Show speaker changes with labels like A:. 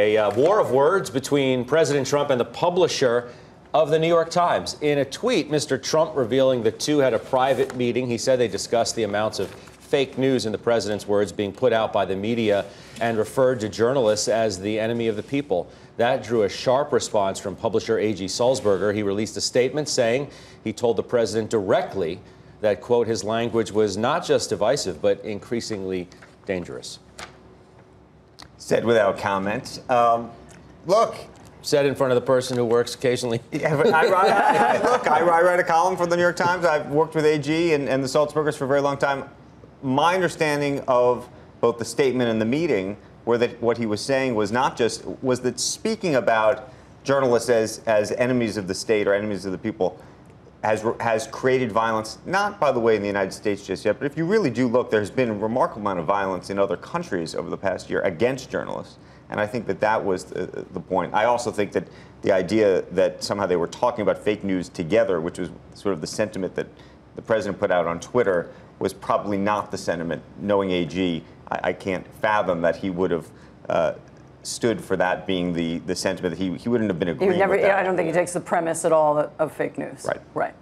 A: A war of words between President Trump and the publisher of the New York Times. In a tweet, Mr. Trump revealing the two had a private meeting. He said they discussed the amounts of fake news, in the president's words, being put out by the media and referred to journalists as the enemy of the people. That drew a sharp response from publisher A.G. Sulzberger. He released a statement saying he told the president directly that, quote, his language was not just divisive, but increasingly dangerous.
B: Said without comment. Look.
A: Said in front of the person who works occasionally.
B: Yeah, but I write a column for the New York Times. I've worked with AG and the Sulzbergers for a very long time. My understanding of both the statement and the meeting were that what he was saying was that speaking about journalists as enemies of the state or enemies of the people has created violence, not, by the way, in the United States just yet, but if you really do look, there's been a remarkable amount of violence in other countries over the past year against journalists. And I think that was the point. I also think that the idea that somehow they were talking about fake news together, which was sort of the sentiment that the president put out on Twitter, was probably not the sentiment. Knowing AG, I can't fathom that he would have stood for that being the sentiment. That he wouldn't have been agreeing with that.
C: I don't think he takes the premise at all of fake news.
B: Right.
C: Right.